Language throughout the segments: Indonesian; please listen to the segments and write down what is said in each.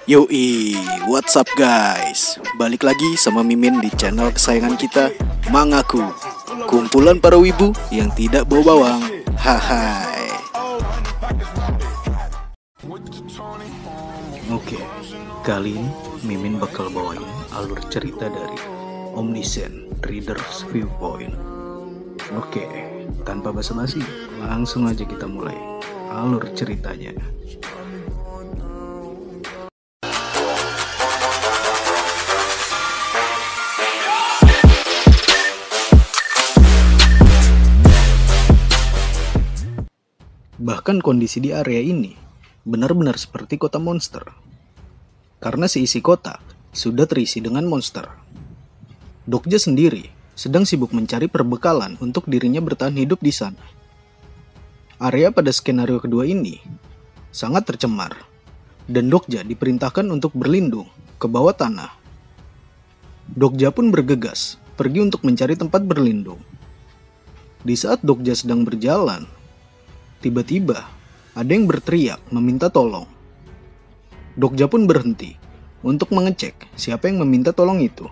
Yoi, what's up guys? Balik lagi sama Mimin di channel kesayangan kita, Mangaku. Kumpulan para wibu yang tidak bawa bawang. Hai. Oke, kali ini Mimin bakal bawain alur cerita dari Omniscient Reader's Viewpoint. Oke, tanpa basa-basi, langsung aja kita mulai alur ceritanya. Bahkan kondisi di area ini benar-benar seperti kota monster. Karena seisi kota sudah terisi dengan monster. Dokja sendiri sedang sibuk mencari perbekalan untuk dirinya bertahan hidup di sana. Area pada skenario kedua ini sangat tercemar, dan Dokja diperintahkan untuk berlindung ke bawah tanah. Dokja pun bergegas pergi untuk mencari tempat berlindung. Di saat Dokja sedang berjalan, tiba-tiba ada yang berteriak meminta tolong. Dokja pun berhenti untuk mengecek siapa yang meminta tolong itu.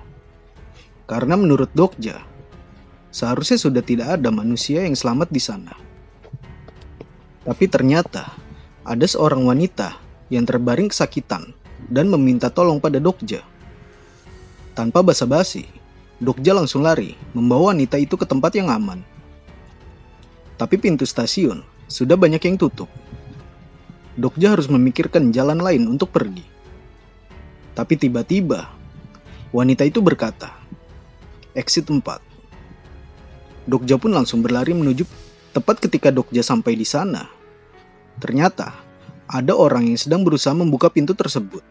Karena menurut Dokja, seharusnya sudah tidak ada manusia yang selamat di sana. Tapi ternyata ada seorang wanita yang terbaring kesakitan dan meminta tolong pada Dokja. Tanpa basa-basi, Dokja langsung lari membawa wanita itu ke tempat yang aman. Tapi pintu stasiun sudah banyak yang tutup. Dokja harus memikirkan jalan lain untuk pergi. Tapi tiba-tiba, wanita itu berkata, "Exit 4." Dokja pun langsung berlari menuju tepat ketika Dokja sampai di sana. Ternyata, ada orang yang sedang berusaha membuka pintu tersebut.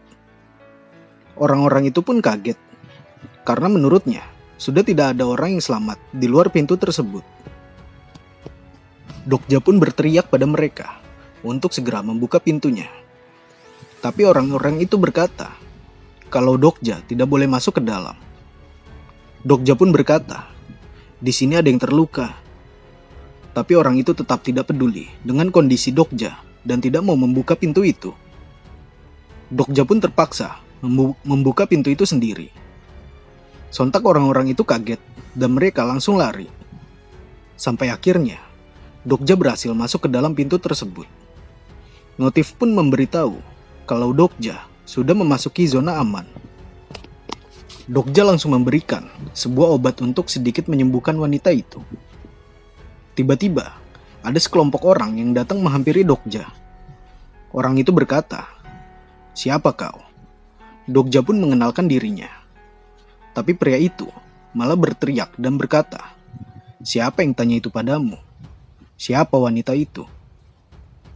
Orang-orang itu pun kaget, karena menurutnya, sudah tidak ada orang yang selamat di luar pintu tersebut. Dokja pun berteriak pada mereka untuk segera membuka pintunya. Tapi orang-orang itu berkata kalau Dokja tidak boleh masuk ke dalam. Dokja pun berkata, "Di sini ada yang terluka." Tapi orang itu tetap tidak peduli dengan kondisi Dokja dan tidak mau membuka pintu itu. Dokja pun terpaksa membuka pintu itu sendiri. Sontak orang-orang itu kaget dan mereka langsung lari. Sampai akhirnya Dokja berhasil masuk ke dalam pintu tersebut. Notif pun memberitahu kalau Dokja sudah memasuki zona aman. Dokja langsung memberikan sebuah obat untuk sedikit menyembuhkan wanita itu. Tiba-tiba, ada sekelompok orang yang datang menghampiri Dokja. Orang itu berkata, "Siapa kau?" Dokja pun mengenalkan dirinya. Tapi pria itu malah berteriak dan berkata, "Siapa yang tanya itu padamu? Siapa wanita itu?"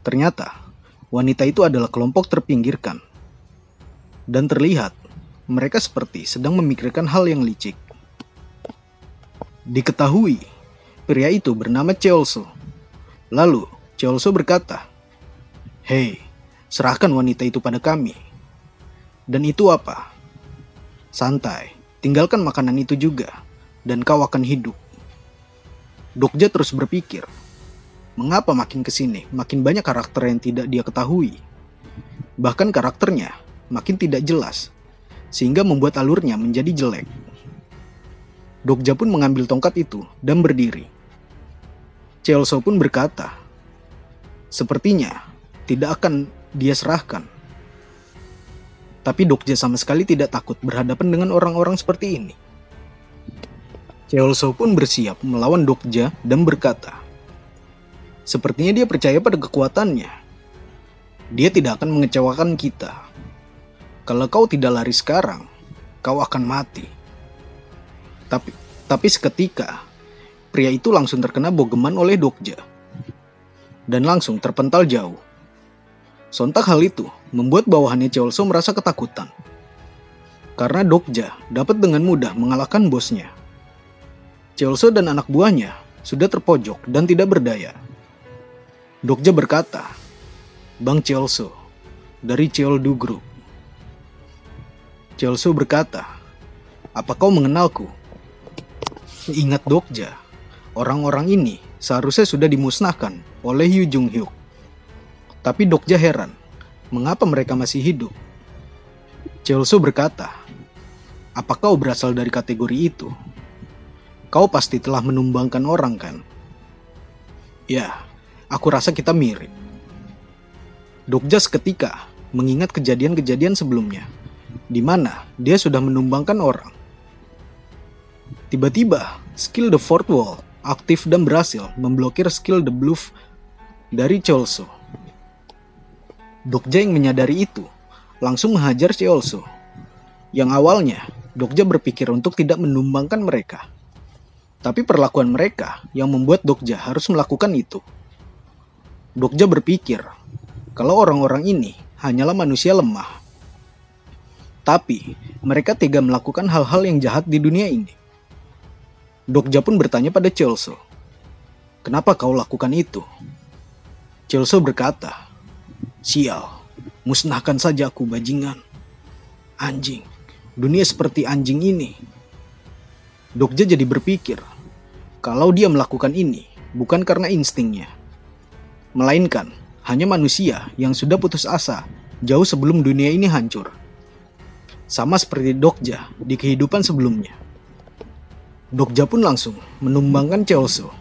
Ternyata, wanita itu adalah kelompok terpinggirkan. Dan terlihat, mereka seperti sedang memikirkan hal yang licik. Diketahui, pria itu bernama Cheolso. Lalu, Cheolso berkata, "Hei, serahkan wanita itu pada kami." "Dan itu apa?" "Santai, tinggalkan makanan itu juga, dan kau akan hidup." Dokja terus berpikir, mengapa makin kesini makin banyak karakter yang tidak dia ketahui. Bahkan karakternya makin tidak jelas, sehingga membuat alurnya menjadi jelek. Dokja pun mengambil tongkat itu dan berdiri. Cheolso pun berkata, sepertinya tidak akan dia serahkan. Tapi Dokja sama sekali tidak takut berhadapan dengan orang-orang seperti ini. Cheolso pun bersiap melawan Dokja dan berkata, sepertinya dia percaya pada kekuatannya. Dia tidak akan mengecewakan kita. Kalau kau tidak lari sekarang, kau akan mati. Tapi seketika, pria itu langsung terkena bogeman oleh Dokja. Dan langsung terpental jauh. Sontak hal itu membuat bawahannya Cheolso merasa ketakutan. Karena Dokja dapat dengan mudah mengalahkan bosnya. Cheolso dan anak buahnya sudah terpojok dan tidak berdaya. Dokja berkata, "Bang Cheolso, dari Cheoldu Group." Cheolso berkata, "Apa kau mengenalku?" Ingat Dokja, orang-orang ini seharusnya sudah dimusnahkan oleh Yu Jung Hyuk. Tapi Dokja heran, mengapa mereka masih hidup? Cheolso berkata, "Apa kau berasal dari kategori itu? Kau pasti telah menumbangkan orang kan?" "Ya, aku rasa kita mirip." Dokja seketika mengingat kejadian-kejadian sebelumnya, di mana dia sudah menumbangkan orang. Tiba-tiba, skill The Fourth Wall aktif dan berhasil memblokir skill The Bluff dari Cheolso. Dokja yang menyadari itu langsung menghajar Cheolso. Yang awalnya, Dokja berpikir untuk tidak menumbangkan mereka. Tapi perlakuan mereka yang membuat Dokja harus melakukan itu. Dokja berpikir kalau orang-orang ini hanyalah manusia lemah. Tapi mereka tega melakukan hal-hal yang jahat di dunia ini. Dokja pun bertanya pada Cheolso, "Kenapa kau lakukan itu?" Cheolso berkata, "Sial, musnahkan saja aku bajingan. Anjing, dunia seperti anjing ini." Dokja jadi berpikir, kalau dia melakukan ini bukan karena instingnya, melainkan hanya manusia yang sudah putus asa jauh sebelum dunia ini hancur. Sama seperti Dokja di kehidupan sebelumnya. Dokja pun langsung menumbangkan Cheolso,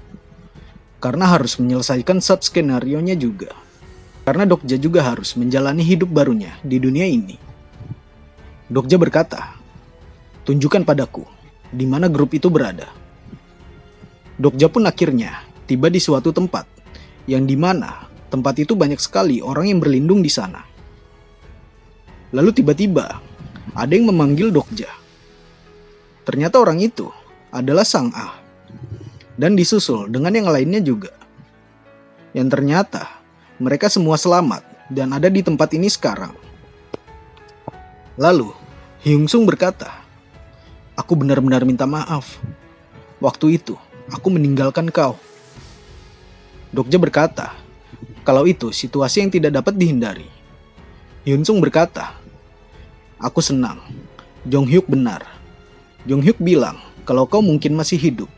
karena harus menyelesaikan sub-skenario-nya juga. Karena Dokja juga harus menjalani hidup barunya di dunia ini. Dokja berkata, "Tunjukkan padaku di mana grup itu berada." Dokja pun akhirnya tiba di suatu tempat, yang di mana tempat itu banyak sekali orang yang berlindung di sana. Lalu tiba-tiba ada yang memanggil Dokja. Ternyata orang itu adalah Sang Ah, dan disusul dengan yang lainnya juga. Yang ternyata mereka semua selamat dan ada di tempat ini sekarang. Lalu Hyung Sung berkata, "Aku benar-benar minta maaf. Waktu itu aku meninggalkan kau." Dokja berkata, kalau itu situasi yang tidak dapat dihindari. Hyun Sung berkata, "Aku senang. Jong Hyuk benar. Jong Hyuk bilang kalau kau mungkin masih hidup."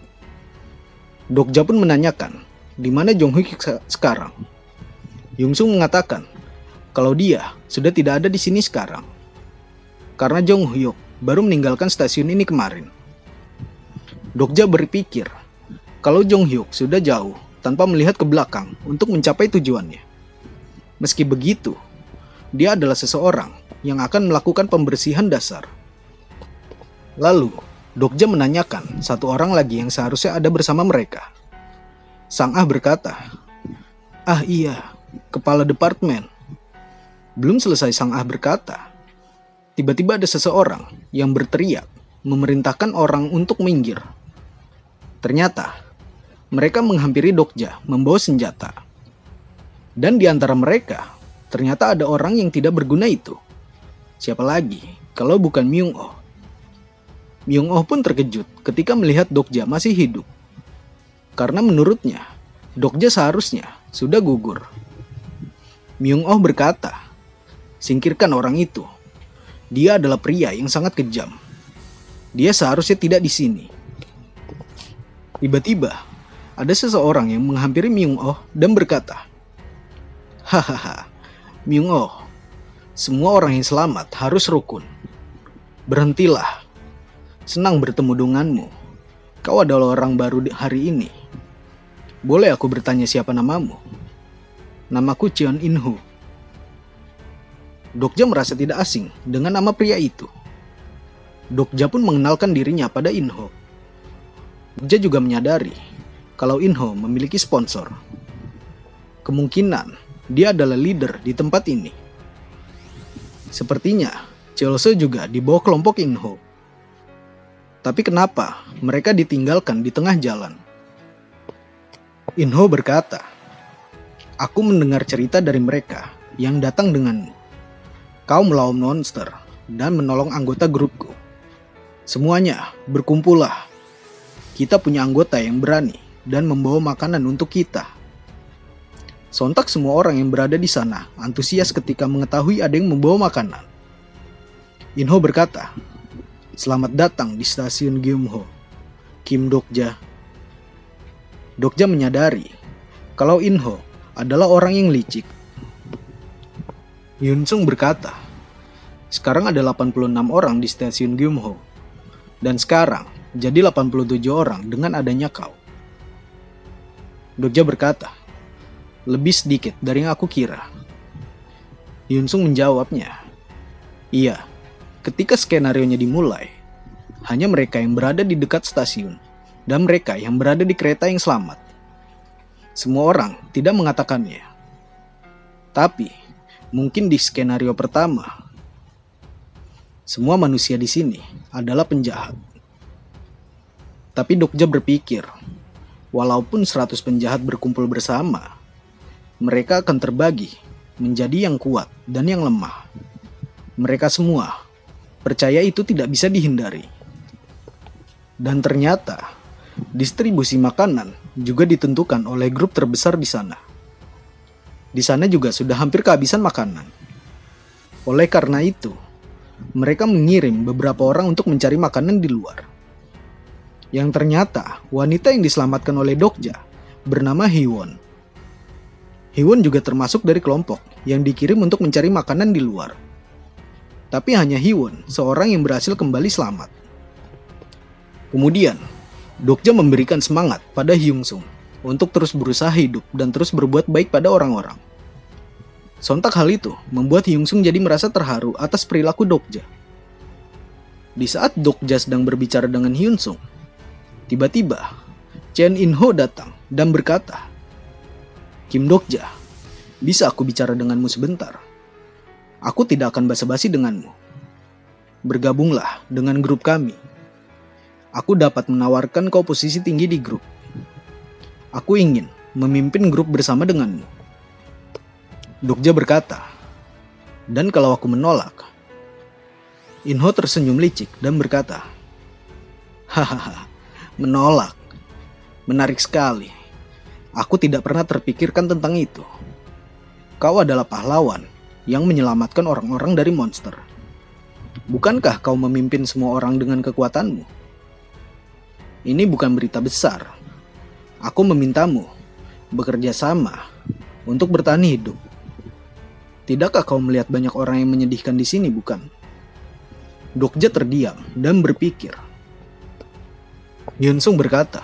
Dokja pun menanyakan, di mana Jong Hyuk sekarang? Hyun Sung mengatakan kalau dia sudah tidak ada di sini sekarang, karena Jong Hyuk baru meninggalkan stasiun ini kemarin. Dokja berpikir kalau Jong Hyuk sudah jauh tanpa melihat ke belakang untuk mencapai tujuannya. Meski begitu, dia adalah seseorang yang akan melakukan pembersihan dasar. Lalu, Dokja menanyakan satu orang lagi yang seharusnya ada bersama mereka. Sang Ah berkata, "Ah iya, kepala departemen." Belum selesai Sang Ah berkata, tiba-tiba ada seseorang yang berteriak memerintahkan orang untuk minggir. Ternyata mereka menghampiri Dokja membawa senjata. Dan di antara mereka ternyata ada orang yang tidak berguna itu. Siapa lagi kalau bukan Myung Oh. Myung Oh pun terkejut ketika melihat Dokja masih hidup. Karena menurutnya, Dokja seharusnya sudah gugur. Myung Oh berkata, "Singkirkan orang itu. Dia adalah pria yang sangat kejam. Dia seharusnya tidak di sini." Tiba-tiba, ada seseorang yang menghampiri Myung Oh dan berkata, "Hahaha, Myung Oh, semua orang yang selamat harus rukun. Berhentilah. Senang bertemu denganmu. Kau adalah orang baru hari ini. Boleh aku bertanya siapa namamu?" "Namaku Cheon In-ho." Dokja merasa tidak asing dengan nama pria itu. Dokja pun mengenalkan dirinya pada In-ho. Dokja juga menyadari kalau In-ho memiliki sponsor. Kemungkinan dia adalah leader di tempat ini. Sepertinya Cheolso juga di bawah kelompok In-ho. Tapi kenapa mereka ditinggalkan di tengah jalan? In-ho berkata, "Aku mendengar cerita dari mereka yang datang denganmu. Kau melawan monster dan menolong anggota grupku. Semuanya berkumpullah. Kita punya anggota yang berani dan membawa makanan untuk kita." Sontak semua orang yang berada di sana antusias ketika mengetahui ada yang membawa makanan. In-ho berkata, "Selamat datang di stasiun Gyumho, Kim Dokja." Dokja menyadari kalau In-ho adalah orang yang licik. Hyun Sung berkata, Sekarang ada 86 orang di stasiun Gyumho. Dan sekarang jadi 87 orang dengan adanya kau. Dokja berkata, lebih sedikit dari yang aku kira. Hyunsung menjawabnya, iya, ketika skenarionya dimulai, hanya mereka yang berada di dekat stasiun dan mereka yang berada di kereta yang selamat. Semua orang tidak mengatakannya. Tapi, mungkin di skenario pertama, semua manusia di sini adalah penjahat. Tapi Dokja berpikir, walaupun 100 penjahat berkumpul bersama, mereka akan terbagi menjadi yang kuat dan yang lemah. Mereka semua percaya itu tidak bisa dihindari. Dan ternyata, distribusi makanan juga ditentukan oleh grup terbesar di sana. Di sana juga sudah hampir kehabisan makanan. Oleh karena itu, mereka mengirim beberapa orang untuk mencari makanan di luar. Yang ternyata wanita yang diselamatkan oleh Dokja bernama Hiwon. Hiwon juga termasuk dari kelompok yang dikirim untuk mencari makanan di luar. Tapi hanya Hiwon seorang yang berhasil kembali selamat. Kemudian, Dokja memberikan semangat pada Hyunsung untuk terus berusaha hidup dan terus berbuat baik pada orang-orang. Sontak hal itu membuat Hyunsung jadi merasa terharu atas perilaku Dokja. Di saat Dokja sedang berbicara dengan Hyunsung, tiba-tiba Chen In-ho datang dan berkata, Kim Dokja, bisa aku bicara denganmu sebentar? Aku tidak akan basa-basi denganmu. Bergabunglah dengan grup kami. Aku dapat menawarkan kau posisi tinggi di grup. Aku ingin memimpin grup bersama denganmu. Dokja berkata, dan kalau aku menolak? In-ho tersenyum licik dan berkata, hahaha, menolak. Menarik sekali. Aku tidak pernah terpikirkan tentang itu. Kau adalah pahlawan yang menyelamatkan orang-orang dari monster. Bukankah kau memimpin semua orang dengan kekuatanmu? Ini bukan berita besar. Aku memintamu bekerja sama untuk bertahan hidup. Tidakkah kau melihat banyak orang yang menyedihkan di sini, bukan? Dokja terdiam dan berpikir. Hyunsung berkata,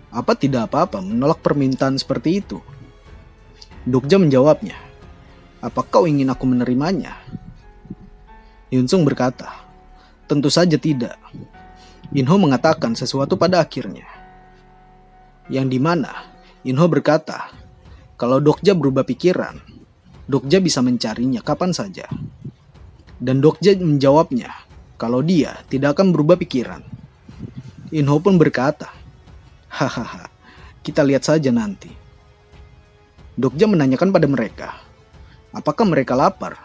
apa tidak apa-apa menolak permintaan seperti itu? Dokja menjawabnya, apa kau ingin aku menerimanya? Hyunsung berkata, tentu saja tidak. In-ho mengatakan sesuatu pada akhirnya. Yang dimana In-ho berkata, kalau Dokja berubah pikiran, Dokja bisa mencarinya kapan saja. Dan Dokja menjawabnya, kalau dia tidak akan berubah pikiran. In-ho pun berkata, hahaha, kita lihat saja nanti. Dokja menanyakan pada mereka, apakah mereka lapar?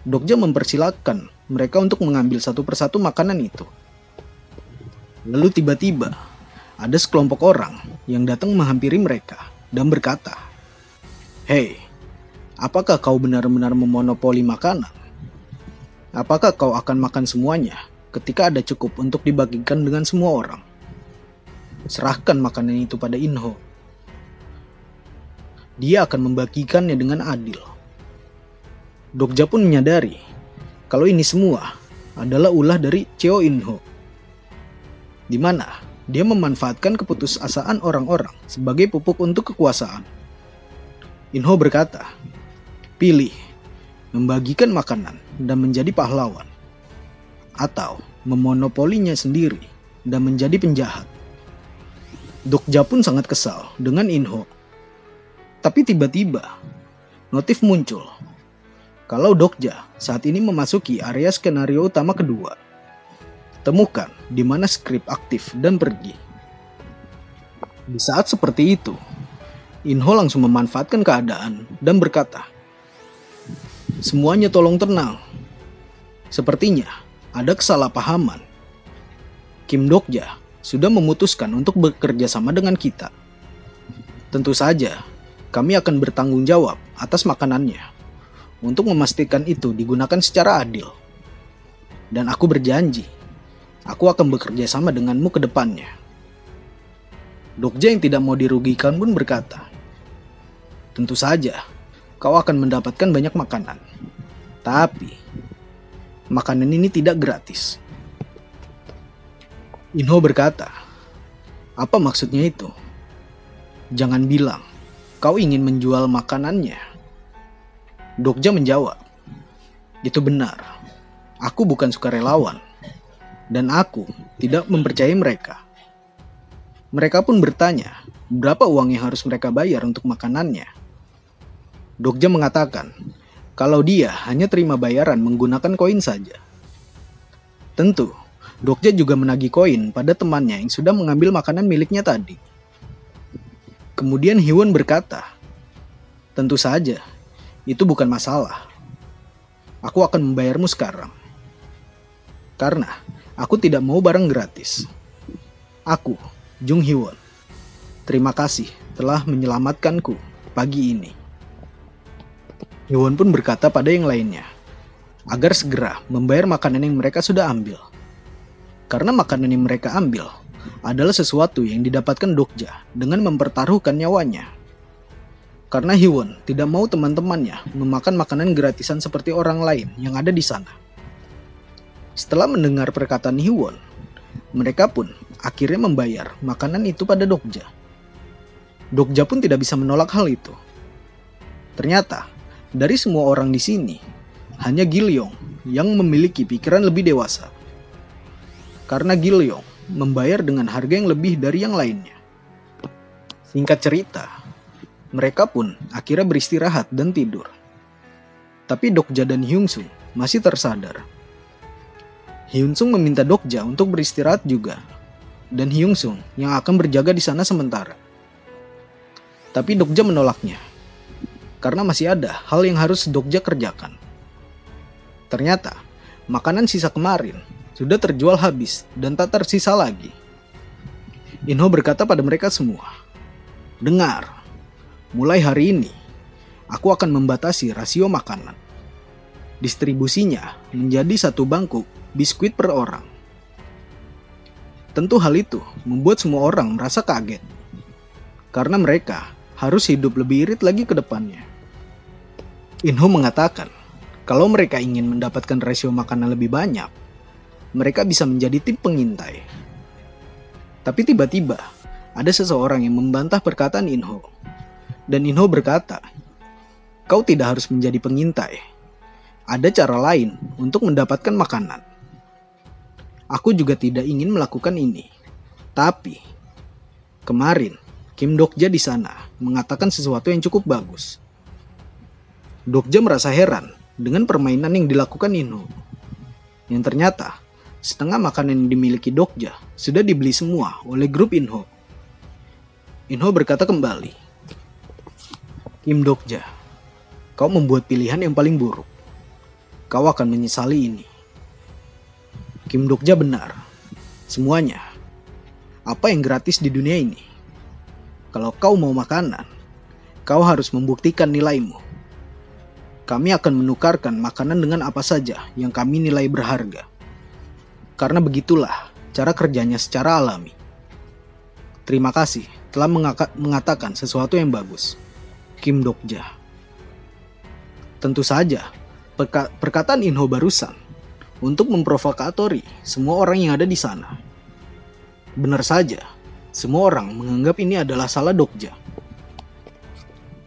Dokja mempersilahkan mereka untuk mengambil satu persatu makanan itu. Lalu tiba-tiba, ada sekelompok orang yang datang menghampiri mereka dan berkata, hei, apakah kau benar-benar memonopoli makanan? Apakah kau akan makan semuanya ketika ada cukup untuk dibagikan dengan semua orang? Serahkan makanan itu pada In-ho. Dia akan membagikannya dengan adil. Dokja pun menyadari kalau ini semua adalah ulah dari Cheo In-ho, di mana dia memanfaatkan keputusasaan orang-orang sebagai pupuk untuk kekuasaan. In-ho berkata, pilih membagikan makanan dan menjadi pahlawan, atau memonopolinya sendiri dan menjadi penjahat. Dokja pun sangat kesal dengan In-ho. Tapi tiba-tiba, notif muncul. Kalau Dokja saat ini memasuki area skenario utama kedua. Temukan di mana skrip aktif dan pergi. Di saat seperti itu, In-ho langsung memanfaatkan keadaan dan berkata, semuanya tolong tenang. Sepertinya ada kesalahpahaman. Kim Dokja sudah memutuskan untuk bekerja sama dengan kita. Tentu saja, kami akan bertanggung jawab atas makanannya untuk memastikan itu digunakan secara adil. Dan aku berjanji, aku akan bekerja sama denganmu ke depannya. Dokja yang tidak mau dirugikan pun berkata, tentu saja, kau akan mendapatkan banyak makanan. Tapi, makanan ini tidak gratis. Inho berkata, "Apa maksudnya itu? Jangan bilang kau ingin menjual makanannya." Dokja menjawab, "Itu benar. Aku bukan sukarelawan. Dan aku tidak mempercayai mereka." Mereka pun bertanya, berapa uang yang harus mereka bayar untuk makanannya. Dokja mengatakan, kalau dia hanya terima bayaran menggunakan koin saja. Tentu, Dokja juga menagih koin pada temannya yang sudah mengambil makanan miliknya tadi. Kemudian Hyewon berkata, "Tentu saja, itu bukan masalah. Aku akan membayarmu sekarang. Karena aku tidak mau barang gratis. Aku, Jung Hyewon. Terima kasih telah menyelamatkanku pagi ini." Hyewon pun berkata pada yang lainnya, agar segera membayar makanan yang mereka sudah ambil. Karena makanan yang mereka ambil adalah sesuatu yang didapatkan Dokja dengan mempertaruhkan nyawanya. Karena Hyewon tidak mau teman-temannya memakan makanan gratisan seperti orang lain yang ada di sana. Setelah mendengar perkataan Hyewon, mereka pun akhirnya membayar makanan itu pada Dokja. Dokja pun tidak bisa menolak hal itu. Ternyata, dari semua orang di sini, hanya Gilyong yang memiliki pikiran lebih dewasa. Karena Gilyong membayar dengan harga yang lebih dari yang lainnya. Singkat cerita, mereka pun akhirnya beristirahat dan tidur. Tapi Dokja dan Hyungsung masih tersadar. Hyunsung meminta Dokja untuk beristirahat juga, dan Hyungsung yang akan berjaga di sana sementara. Tapi Dokja menolaknya. Karena masih ada hal yang harus Dokja kerjakan. Ternyata, makanan sisa kemarin sudah terjual habis dan tak tersisa lagi. Inho berkata pada mereka semua, "Dengar, mulai hari ini, aku akan membatasi rasio makanan. Distribusinya menjadi 1 bangkuk biskuit per orang." Tentu hal itu membuat semua orang merasa kaget. Karena mereka harus hidup lebih irit lagi ke depannya. Inho mengatakan, kalau mereka ingin mendapatkan rasio makanan lebih banyak, mereka bisa menjadi tim pengintai. Tapi tiba-tiba, ada seseorang yang membantah perkataan Inho. Dan Inho berkata, "Kau tidak harus menjadi pengintai. Ada cara lain untuk mendapatkan makanan. Aku juga tidak ingin melakukan ini. Tapi, kemarin Kim Dokja di sana mengatakan sesuatu yang cukup bagus." Dokja merasa heran dengan permainan yang dilakukan Inho. Yang ternyata, setengah makanan yang dimiliki Dokja sudah dibeli semua oleh grup Inho. Inho berkata kembali, "Kim Dokja, kau membuat pilihan yang paling buruk. Kau akan menyesali ini." Kim Dokja benar. Semuanya. Apa yang gratis di dunia ini? Kalau kau mau makanan, kau harus membuktikan nilaimu. Kami akan menukarkan makanan dengan apa saja yang kami nilai berharga. Karena begitulah cara kerjanya secara alami. Terima kasih telah mengatakan sesuatu yang bagus, Kim Dokja. Tentu saja, perkataan Inho barusan untuk memprovokatori semua orang yang ada di sana. Benar saja, semua orang menganggap ini adalah salah Dokja.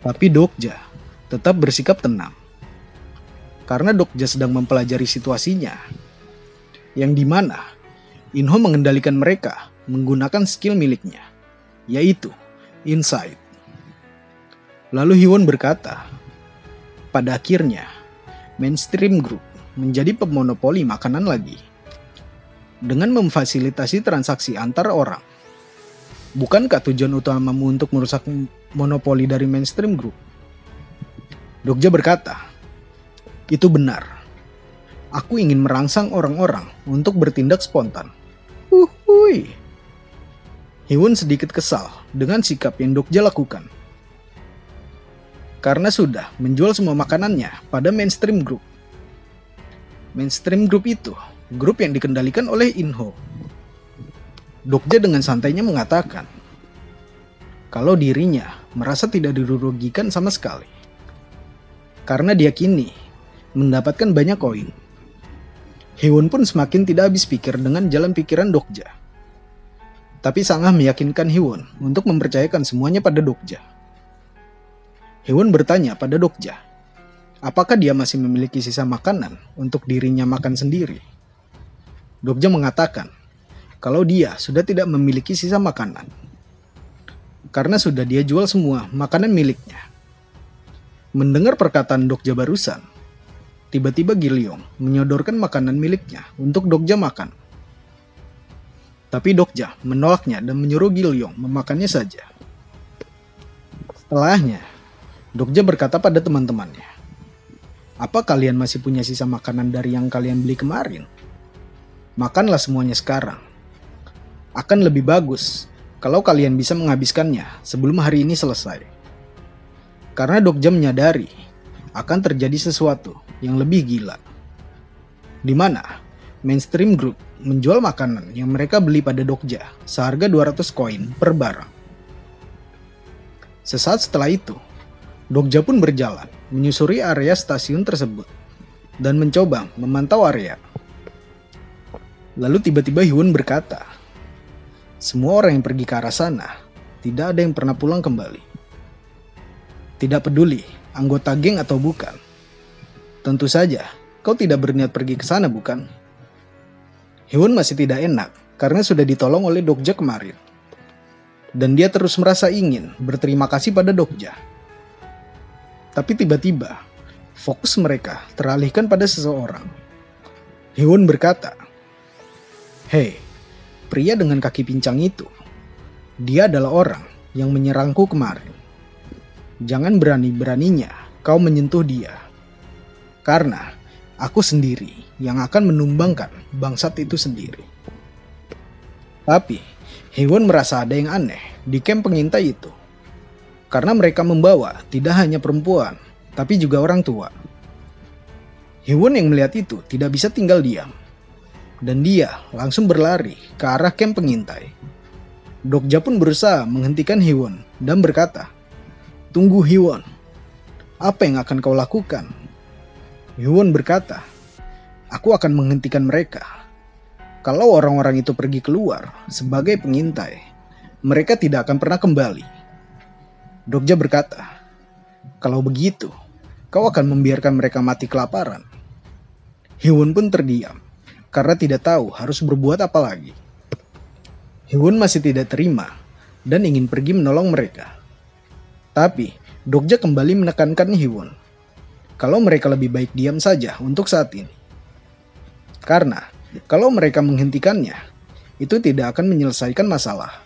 Tapi Dokja tetap bersikap tenang. Karena Dokja sedang mempelajari situasinya, yang dimana Inho mengendalikan mereka menggunakan skill miliknya, yaitu Insight. Lalu Hyewon berkata, pada akhirnya Mainstream Group menjadi pemonopoli makanan lagi, dengan memfasilitasi transaksi antar orang. Bukankah tujuan utamamu untuk merusak monopoli dari Mainstream Group? Dokja berkata, "Itu benar. Aku ingin merangsang orang-orang untuk bertindak spontan." Uhuy. Hyewon sedikit kesal dengan sikap yang Dokja lakukan. Karena sudah menjual semua makanannya pada Mainstream Group. Mainstream Group itu grup yang dikendalikan oleh Inho. Dokja dengan santainya mengatakan kalau dirinya merasa tidak dirugikan sama sekali. Karena dia kini mendapatkan banyak koin. Hyewon pun semakin tidak habis pikir dengan jalan pikiran Dokja. Tapi Sangah meyakinkan Hyewon untuk mempercayakan semuanya pada Dokja. Hyewon bertanya pada Dokja, apakah dia masih memiliki sisa makanan untuk dirinya makan sendiri? Dokja mengatakan kalau dia sudah tidak memiliki sisa makanan, karena sudah dia jual semua makanan miliknya. Mendengar perkataan Dokja barusan, tiba-tiba Gilyong menyodorkan makanan miliknya untuk Dokja makan. Tapi Dokja menolaknya dan menyuruh Gilyong memakannya saja. Setelahnya, Dokja berkata pada teman-temannya, apa kalian masih punya sisa makanan dari yang kalian beli kemarin? Makanlah semuanya sekarang. Akan lebih bagus kalau kalian bisa menghabiskannya sebelum hari ini selesai. Karena Dokja menyadari akan terjadi sesuatu yang lebih gila, di mana Mainstream Group menjual makanan yang mereka beli pada Dokja seharga 200 koin per barang. Sesaat setelah itu, Dokja pun berjalan menyusuri area stasiun tersebut dan mencoba memantau area. Lalu tiba-tiba Hyewon berkata, semua orang yang pergi ke arah sana, tidak ada yang pernah pulang kembali. Tidak peduli anggota geng atau bukan. Tentu saja, kau tidak berniat pergi ke sana bukan? Hyewon masih tidak enak karena sudah ditolong oleh Dokja kemarin. Dan dia terus merasa ingin berterima kasih pada Dokja. Tapi tiba-tiba, fokus mereka teralihkan pada seseorang. Hyewon berkata, hei, pria dengan kaki pincang itu. Dia adalah orang yang menyerangku kemarin. Jangan berani-beraninya kau menyentuh dia. Karena aku sendiri yang akan menumbangkan bangsat itu sendiri. Tapi Hyewon merasa ada yang aneh di camp pengintai itu. Karena mereka membawa tidak hanya perempuan, tapi juga orang tua. Hyewon yang melihat itu tidak bisa tinggal diam. Dan dia langsung berlari ke arah camp pengintai. Dokja pun berusaha menghentikan Hyewon dan berkata, tunggu Hyewon, apa yang akan kau lakukan? Hyewon berkata, aku akan menghentikan mereka. Kalau orang-orang itu pergi keluar sebagai pengintai, mereka tidak akan pernah kembali. Dokja berkata, kalau begitu, kau akan membiarkan mereka mati kelaparan. Hyewon pun terdiam karena tidak tahu harus berbuat apa lagi. Hyewon masih tidak terima dan ingin pergi menolong mereka. Tapi Dokja kembali menekankan Hyewon kalau mereka lebih baik diam saja untuk saat ini. Karena kalau mereka menghentikannya, itu tidak akan menyelesaikan masalah.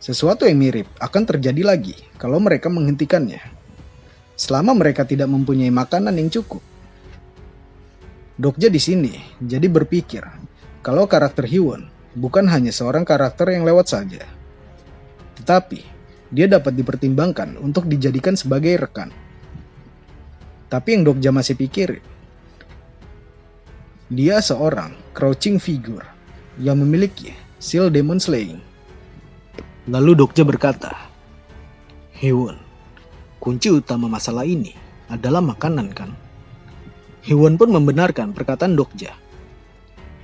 Sesuatu yang mirip akan terjadi lagi kalau mereka menghentikannya. Selama mereka tidak mempunyai makanan yang cukup. Dokja di sini jadi berpikir kalau karakter Hyewon bukan hanya seorang karakter yang lewat saja, tetapi dia dapat dipertimbangkan untuk dijadikan sebagai rekan. Tapi yang Dokja masih pikir, dia seorang crouching figure yang memiliki Seal Demon Slaying. Lalu Dokja berkata, Hyewon, kunci utama masalah ini adalah makanan kan? Hyewon pun membenarkan perkataan Dokja.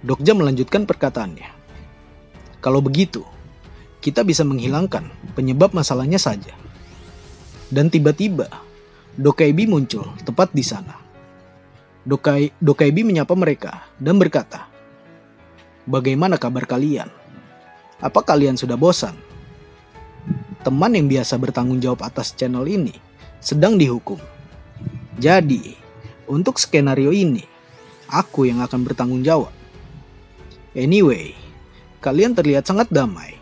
Dokja melanjutkan perkataannya. Kalau begitu, kita bisa menghilangkan penyebab masalahnya saja. Dan tiba-tiba, Dokaibi muncul tepat di sana. Dokaibi menyapa mereka dan berkata, bagaimana kabar kalian? Apa kalian sudah bosan? Teman yang biasa bertanggung jawab atas channel ini sedang dihukum. Jadi, untuk skenario ini, aku yang akan bertanggung jawab. Anyway, kalian terlihat sangat damai.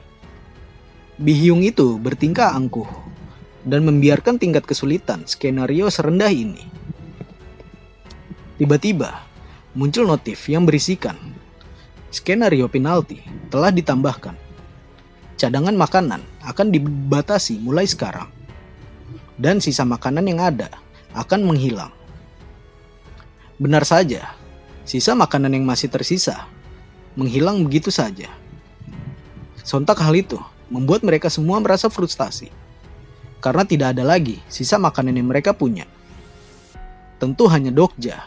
Bihyung itu bertingkah angkuh dan membiarkan tingkat kesulitan skenario serendah ini. Tiba-tiba, muncul notif yang berisikan, skenario penalti telah ditambahkan. Cadangan makanan akan dibatasi mulai sekarang. Dan sisa makanan yang ada akan menghilang. Benar saja, sisa makanan yang masih tersisa menghilang begitu saja. Sontak hal itu membuat mereka semua merasa frustasi. Karena tidak ada lagi sisa makanan yang mereka punya. Tentu hanya Dokja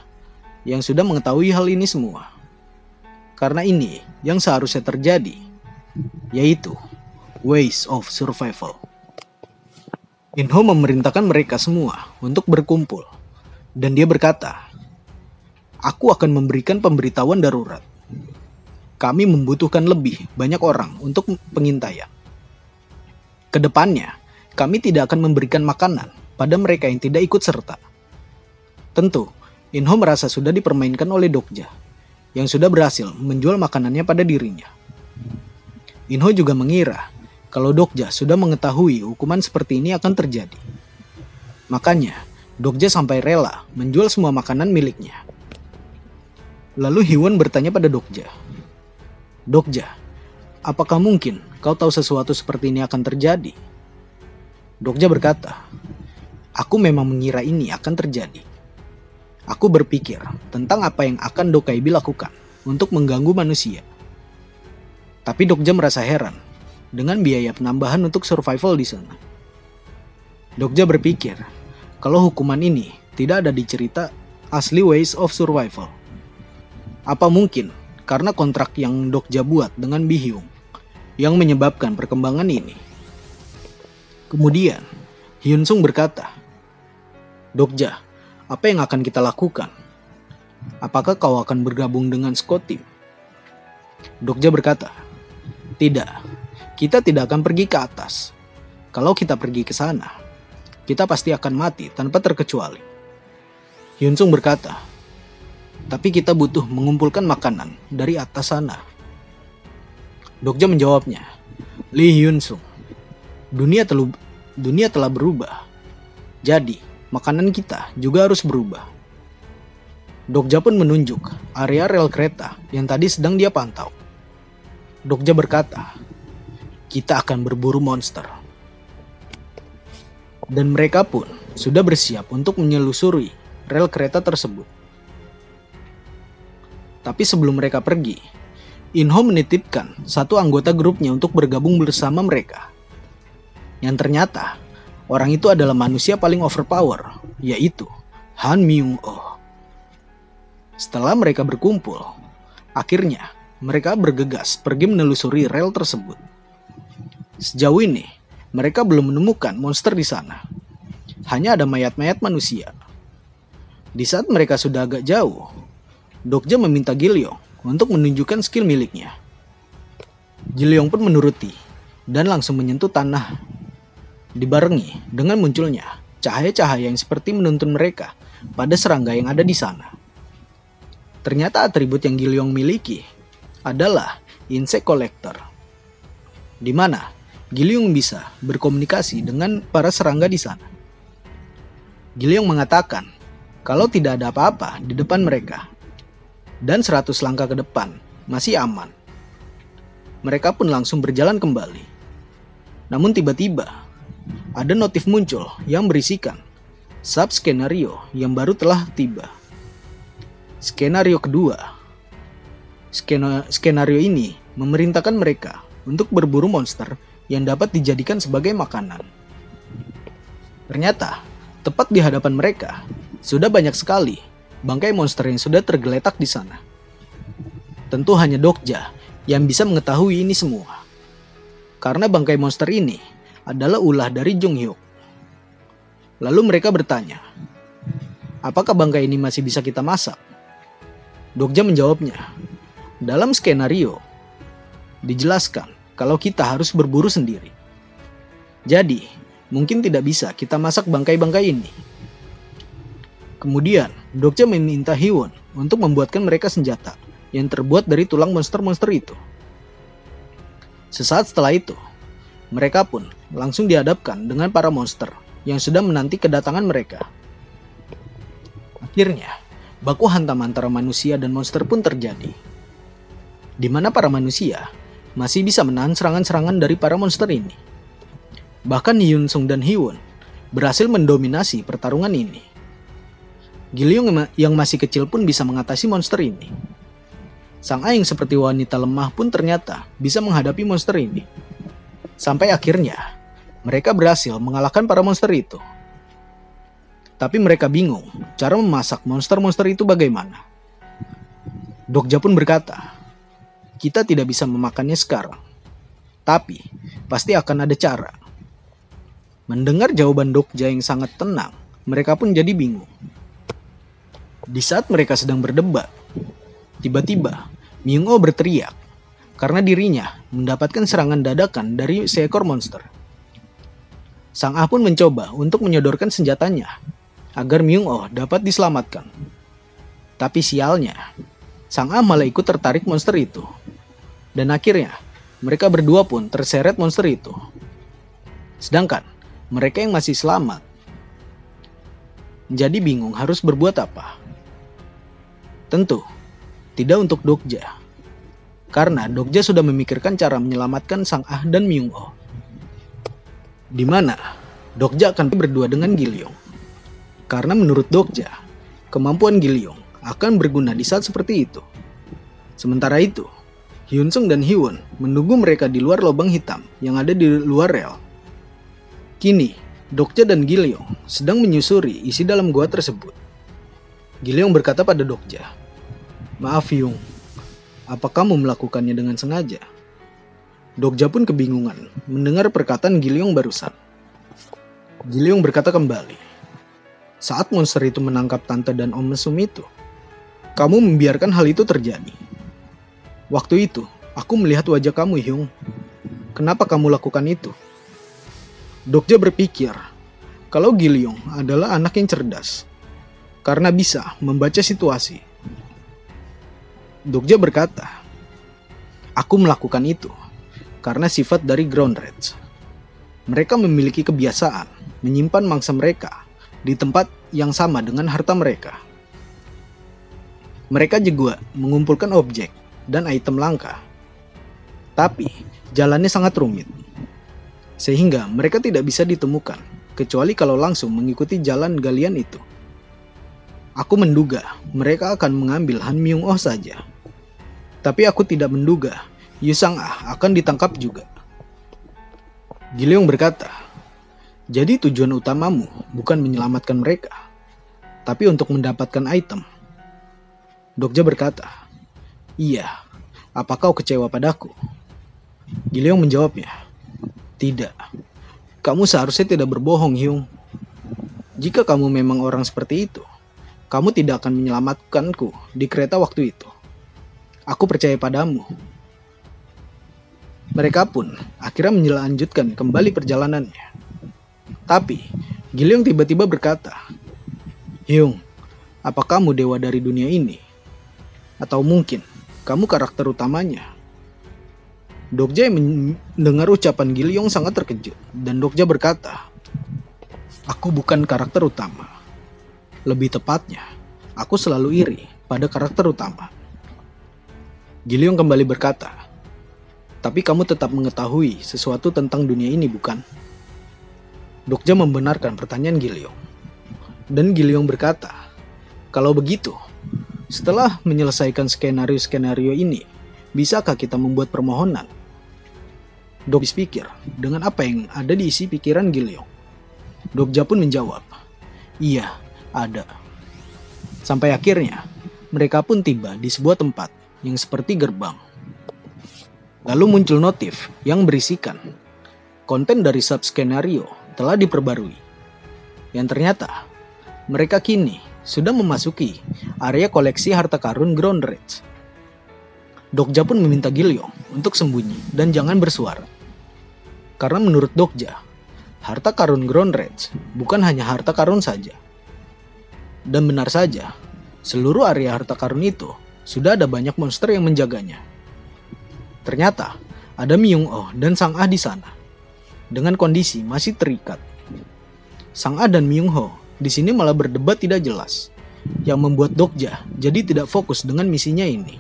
yang sudah mengetahui hal ini semua. Karena ini yang seharusnya terjadi, yaitu ways of survival. Inho memerintahkan mereka semua untuk berkumpul, dan dia berkata, "Aku akan memberikan pemberitahuan darurat. Kami membutuhkan lebih banyak orang untuk pengintaian. Kedepannya, kami tidak akan memberikan makanan pada mereka yang tidak ikut serta." Tentu, Inho merasa sudah dipermainkan oleh Dokja, yang sudah berhasil menjual makanannya pada dirinya. Inho juga mengira kalau Dokja sudah mengetahui hukuman seperti ini akan terjadi. Makanya, Dokja sampai rela menjual semua makanan miliknya. Lalu Hyewon bertanya pada Dokja, "Dokja, apakah mungkin kau tahu sesuatu seperti ini akan terjadi?" Dokja berkata, "Aku memang mengira ini akan terjadi. Aku berpikir tentang apa yang akan Dokaibi lakukan untuk mengganggu manusia." Tapi Dokja merasa heran dengan biaya penambahan untuk survival di sana. Dokja berpikir kalau hukuman ini tidak ada di cerita asli Ways of Survival. Apa mungkin karena kontrak yang Dokja buat dengan Bi-hyung yang menyebabkan perkembangan ini? Kemudian, Hyun-sung berkata, "Dokja, apa yang akan kita lakukan? Apakah kau akan bergabung dengan Scott Team?" Dokja berkata, "Tidak. Kita tidak akan pergi ke atas. Kalau kita pergi ke sana, kita pasti akan mati tanpa terkecuali." Hyun-sung berkata, "Tapi kita butuh mengumpulkan makanan dari atas sana." Dokja menjawabnya, "Lee Hyun-sung, dunia telah berubah. Jadi, makanan kita juga harus berubah." Dokja pun menunjuk area rel kereta yang tadi sedang dia pantau. Dokja berkata, "Kita akan berburu monster." Dan mereka pun sudah bersiap untuk menyelusuri rel kereta tersebut. Tapi sebelum mereka pergi, Inho menitipkan satu anggota grupnya untuk bergabung bersama mereka. Yang ternyata, orang itu adalah manusia paling overpower, yaitu Han Myung-oh. Setelah mereka berkumpul, akhirnya mereka bergegas pergi menelusuri rel tersebut. Sejauh ini, mereka belum menemukan monster di sana. Hanya ada mayat-mayat manusia. Di saat mereka sudah agak jauh, Dokja meminta Gilyong untuk menunjukkan skill miliknya. Gilyong pun menuruti dan langsung menyentuh tanah, dibarengi dengan munculnya cahaya-cahaya yang seperti menuntun mereka pada serangga yang ada di sana. Ternyata atribut yang Gilyong miliki adalah Insect Collector, di mana Gilyong bisa berkomunikasi dengan para serangga di sana. Gilyong mengatakan kalau tidak ada apa-apa di depan mereka dan 100 langkah ke depan masih aman. Mereka pun langsung berjalan kembali. Namun tiba-tiba ada notif muncul yang berisikan sub-skenario yang baru telah tiba. Skenario kedua. Skenario ini memerintahkan mereka untuk berburu monster yang dapat dijadikan sebagai makanan. Ternyata, tepat di hadapan mereka, sudah banyak sekali bangkai monster yang sudah tergeletak di sana. Tentu hanya Dokja yang bisa mengetahui ini semua. Karena bangkai monster ini adalah ulah dari Jung Hyuk. Lalu mereka bertanya, "Apakah bangkai ini masih bisa kita masak?" Dokja menjawabnya, "Dalam skenario, dijelaskan kalau kita harus berburu sendiri. Jadi, mungkin tidak bisa kita masak bangkai-bangkai ini." Kemudian, Dokja meminta Hyewon untuk membuatkan mereka senjata yang terbuat dari tulang monster-monster itu. Sesaat setelah itu, mereka pun langsung dihadapkan dengan para monster yang sudah menanti kedatangan mereka. Akhirnya, baku hantam antara manusia dan monster pun terjadi, di mana para manusia masih bisa menahan serangan-serangan dari para monster ini. Bahkan Hyun-sung dan Hyewon berhasil mendominasi pertarungan ini. Gilyong yang masih kecil pun bisa mengatasi monster ini. Sang Aing seperti wanita lemah pun ternyata bisa menghadapi monster ini. Sampai akhirnya, mereka berhasil mengalahkan para monster itu. Tapi mereka bingung cara memasak monster-monster itu bagaimana. Dokja pun berkata, kita tidak bisa memakannya sekarang, tapi pasti akan ada cara. Mendengar jawaban Dokja yang sangat tenang, mereka pun jadi bingung. Di saat mereka sedang berdebat, tiba-tiba Myung-oh berteriak karena dirinya mendapatkan serangan dadakan dari seekor monster. Sang Ah pun mencoba untuk menyodorkan senjatanya agar Myung-oh dapat diselamatkan. Tapi sialnya, Sang Ah malah ikut tertarik monster itu. Dan akhirnya, mereka berdua pun terseret monster itu. Sedangkan mereka yang masih selamat jadi bingung harus berbuat apa. Tentu, tidak untuk Dokja. Karena Dokja sudah memikirkan cara menyelamatkan Sang Ah dan Myung-oh. Di mana Dokja akan berdua dengan Gilyong. Karena menurut Dokja, kemampuan Gilyong akan berguna di saat seperti itu. Sementara itu, Hyunsung dan Hyewon menunggu mereka di luar lubang hitam yang ada di luar rel. Kini, Dokja dan Gilyong sedang menyusuri isi dalam gua tersebut. Gilyong berkata pada Dokja, "Maaf Hyung, apa kamu melakukannya dengan sengaja?" Dokja pun kebingungan mendengar perkataan Gilyong barusan. Gilyong berkata kembali, "Saat monster itu menangkap Tante dan Om Mesum itu, kamu membiarkan hal itu terjadi. Waktu itu, aku melihat wajah kamu Hyung. Kenapa kamu lakukan itu?" Dokja berpikir kalau Gilyong adalah anak yang cerdas karena bisa membaca situasi. Dokja berkata, "Aku melakukan itu karena sifat dari Ground Rats. Mereka memiliki kebiasaan menyimpan mangsa mereka di tempat yang sama dengan harta mereka. Mereka juga mengumpulkan objek dan item langka. Tapi jalannya sangat rumit, sehingga mereka tidak bisa ditemukan kecuali kalau langsung mengikuti jalan galian itu. Aku menduga mereka akan mengambil Han Myung-oh saja. Tapi aku tidak menduga Yu Sang-ah akan ditangkap juga." Gilyong berkata, "Jadi tujuan utamamu bukan menyelamatkan mereka, tapi untuk mendapatkan item." Dokja berkata, "Iya, apa kau kecewa padaku?" Gilyong menjawabnya, "Tidak, kamu seharusnya tidak berbohong Hyung. Jika kamu memang orang seperti itu, kamu tidak akan menyelamatkanku di kereta waktu itu. Aku percaya padamu." Mereka pun akhirnya melanjutkan kembali perjalanannya. Tapi Gilyong tiba-tiba berkata, "Hyung, apa kamu dewa dari dunia ini? Atau mungkin kamu karakter utamanya?" Dokja yang mendengar ucapan Gilyong sangat terkejut, dan Dokja berkata, "Aku bukan karakter utama. Lebih tepatnya, aku selalu iri pada karakter utama." Gilyong kembali berkata, "Tapi kamu tetap mengetahui sesuatu tentang dunia ini, bukan?" Dokja membenarkan pertanyaan Gilyong. Dan Gilyong berkata, "Kalau begitu, setelah menyelesaikan skenario-skenario ini, bisakah kita membuat permohonan?" Dokja pikir dengan apa yang ada di isi pikiran Gilyong. Dokja pun menjawab, "Iya, ada." Sampai akhirnya, mereka pun tiba di sebuah tempat yang seperti gerbang. Lalu muncul notif yang berisikan konten dari sub-skenario telah diperbarui. Yang ternyata, mereka kini sudah memasuki area koleksi harta karun Ground Rats. Dokja pun meminta Gilyong untuk sembunyi dan jangan bersuara. Karena menurut Dokja, harta karun Ground Rats bukan hanya harta karun saja. Dan benar saja, seluruh area harta karun itu sudah ada banyak monster yang menjaganya. Ternyata ada Myung-oh dan Sang Ah di sana, dengan kondisi masih terikat. Sang Ah dan Myung-oh di sini malah berdebat tidak jelas, yang membuat Dokja jadi tidak fokus dengan misinya ini.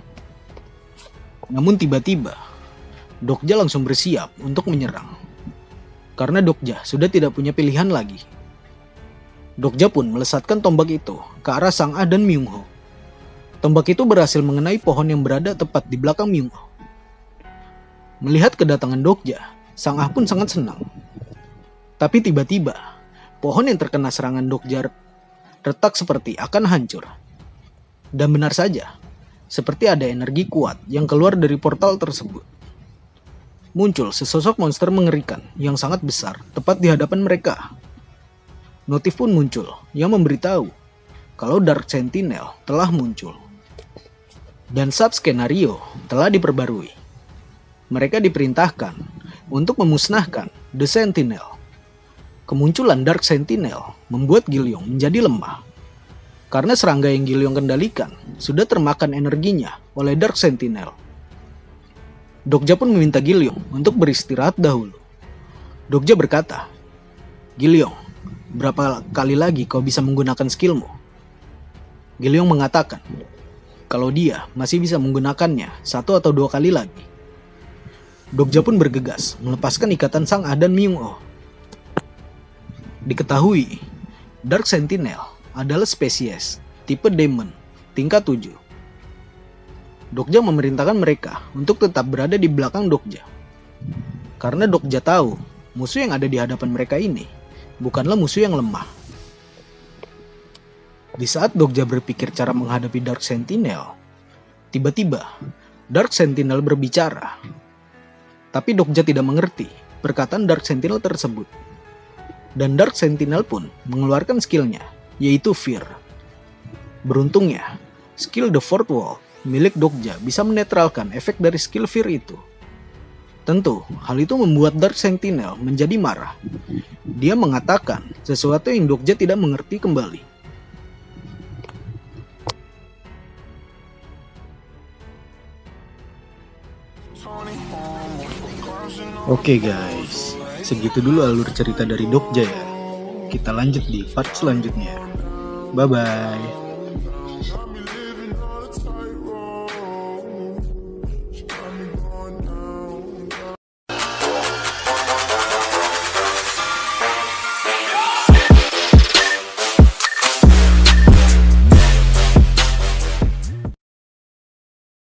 Namun tiba-tiba, Dokja langsung bersiap untuk menyerang. Karena Dokja sudah tidak punya pilihan lagi. Dokja pun melesatkan tombak itu ke arah Sang Ah dan Myung-oh. Tombak itu berhasil mengenai pohon yang berada tepat di belakang Myung-oh. Melihat kedatangan Dokja, Sang Ah pun sangat senang. Tapi tiba-tiba, pohon yang terkena serangan Dokja retak seperti akan hancur. Dan benar saja, seperti ada energi kuat yang keluar dari portal tersebut. Muncul sesosok monster mengerikan yang sangat besar tepat di hadapan mereka. Notif pun muncul yang memberitahu kalau Dark Sentinel telah muncul. Dan sub-skenario telah diperbarui. Mereka diperintahkan untuk memusnahkan The Sentinel. Kemunculan Dark Sentinel membuat Giliong menjadi lemah. Karena serangga yang Giliong kendalikan sudah termakan energinya oleh Dark Sentinel. Dokja pun meminta Giliong untuk beristirahat dahulu. Dokja berkata, "Giliong, berapa kali lagi kau bisa menggunakan skillmu?" Giliong mengatakan, kalau dia masih bisa menggunakannya 1 atau 2 kali lagi. Dokja pun bergegas melepaskan ikatan Sang Ah dan Myung Oh. Diketahui, Dark Sentinel adalah spesies tipe Demon tingkat 7. Dokja memerintahkan mereka untuk tetap berada di belakang Dokja. Karena Dokja tahu musuh yang ada di hadapan mereka ini bukanlah musuh yang lemah. Di saat Dokja berpikir cara menghadapi Dark Sentinel, tiba-tiba Dark Sentinel berbicara. Tapi Dokja tidak mengerti perkataan Dark Sentinel tersebut. Dan Dark Sentinel pun mengeluarkan skillnya, yaitu Fear. Beruntungnya, skill The Fourth Wall milik Dokja bisa menetralkan efek dari skill Fear itu. Tentu, hal itu membuat Dark Sentinel menjadi marah. Dia mengatakan sesuatu yang Dokja tidak mengerti kembali. Oke guys, segitu dulu alur cerita dari Dokja ya. Kita lanjut di part selanjutnya. Bye-bye.